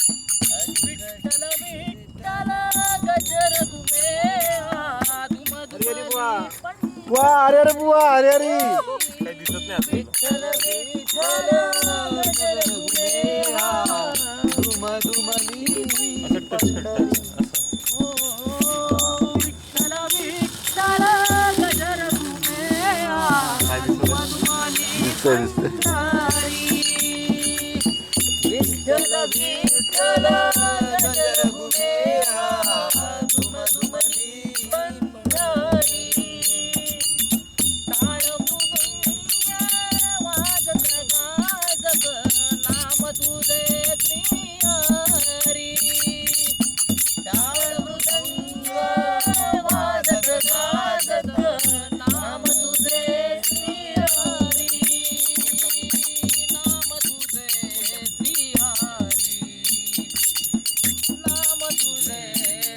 विठ्ठल विठ्ठल गजर घुमे वा अरे अरे बुवा अरे अरे काही दिसत नाही आता. विठ्ठल विठ्ठल गजर घुमे धुमधुमली असं टच टच असं. विठ्ठल विठ्ठल गजर घुमे काय दिसत नाही. दिसतंय दिसतंय विठ्ठल विठ्ठल गजर घुमे धुमधुमली पंढरी टाळ मृदुंग वाजत गाजत नाम तुझे श्री हरी टाळ मृदुंग वाजत गाजत नाम तुझे श्री हरी नाम तुझे श्री हरी नाम तुझे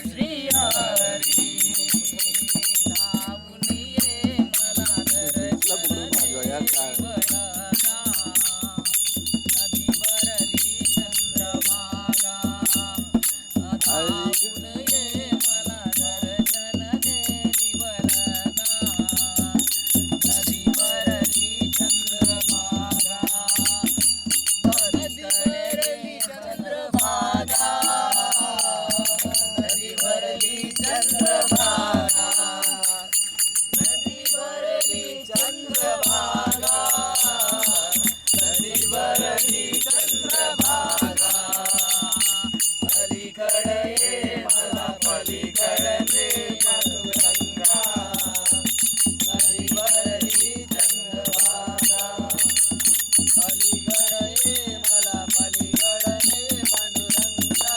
श्री हरी धावून ये मला दर्शन देवलगा नदी भरली चंद्रभागा धावून ये मला दर्शन देवलगा नदी भरली चंद्रभागा नदी भरली चंद्रभागा नदी भरली चंद्रभागा नदी भरली चंद्रभागा नदी भरली चंद्रभागा अलीकडे ये मला पलीकडे पांडुरंगा नदी भरली चंद्रभागा अलीकडे ये मला पलीकडे पांडुरंगा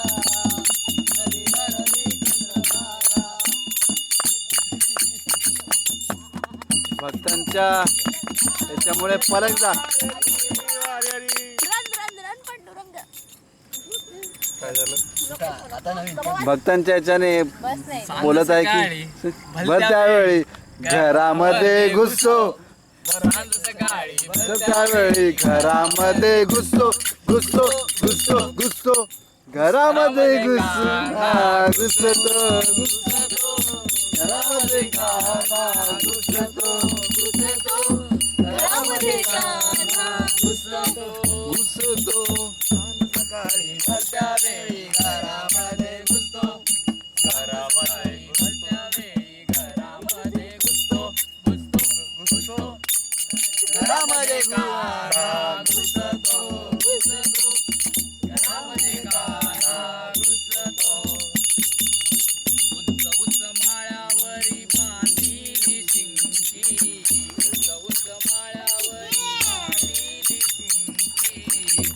नदी भरली चंद्रभागा भक्तांच्या त्याच्यामुळे पलक जा अरे अरे काय झालं. भक्तांच्या याच्याने बोलत आहे की भर त्यावेळी घरामध्ये घुसतो त्यावेळी घरामध्ये घुसतो घुसतो घुसतो घुसतो घरामध्ये घुसतो घुसतो घरामध्ये घुसतो घरामध्ये कान्हा घुसतो घुसतो सकाळी भरत्या वेळी घरामध्ये घुसतो घरामध्ये भरत्या वेळी घरामध्ये घुसतो घुसतो घरामध्ये कान्हा घुसतो घुसतो घरामध्ये कान्हा घुसतो उंच उंच माळ्यावरी बांधिली शिंगी उंच उंच माळ्यावरी बांधिली शिंगी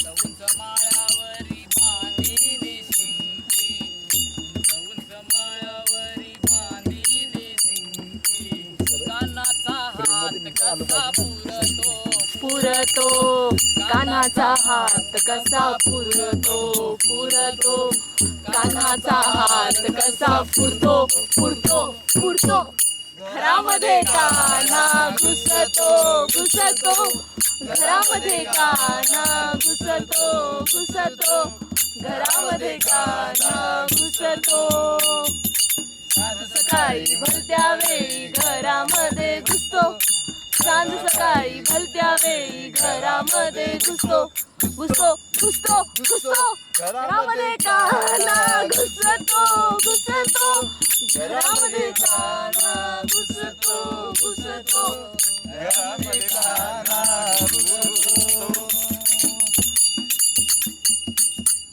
उंच माळ्यावरी बांधिली शिंगी उंच माळ्यावरी बांधिली शिंगी कानाचा हात कसा पुरतो कानाचा हात कसा पुरतो कानाचा हात कसा पुरतो घरामध्ये कान्हा घुसतो घरामध्ये कान्हा घुसतो घरामध्ये कान्हा घुसतो सांज सकाळी भलत्या वेळी घरामध्ये घुसतो सांज सकाळी भलत्या वेळी घरामध्ये घुसतो घरामध्ये कान्हा घुसतो घरामध्ये कान्हा घुसतो घरामध्ये कान्हा घुसतो.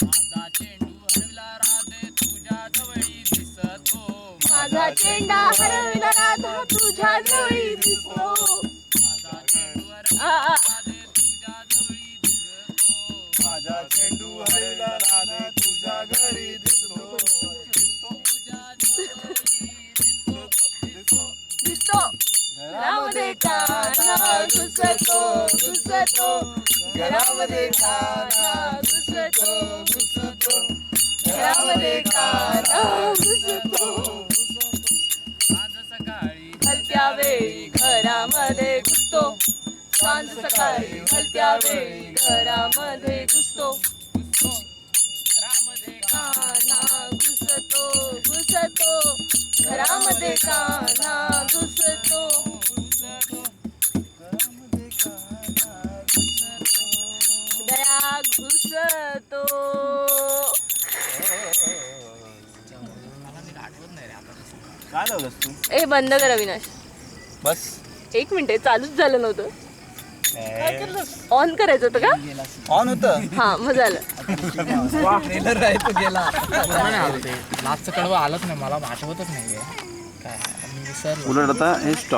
माझा चेंडू हरविला राधे तुझ्या जवळी दिसतो माझा चेंडा हरविला राधा तुझ्या जवळी दिसतो माझा चेंडू हरविला राधे तुझ्या जवळी दिसतो माझा चेंडू हरला राधे तुझ्या घरी दिसतो तुझ्या जवळी दिसतो घरामध्ये कान्हा घुसतो घरामध्ये कान्हा घुसतो घरामध्ये कान्हा घुसतो सांज सकाळी भलत्या वेळी घरामध्ये घुसतो सांज सकाळी भलत्या वेळी घरामध्ये घुसतो कान्हा घुसतो घुसतो घरामध्ये कान्हा घुसतो दया घुसतो काय लावलंस तू ए बंद कर अविनाश बस 1 मिनिट चालूच झालं नव्हतं ऑन करायचं होतं का ऑन होतं हा मग झालं ट्रेलर आहे तो गेला लास्टचं कडवं आलंच नाही मला आठवतच नाही काय मी विसरलो उलट आता हे स्टॉप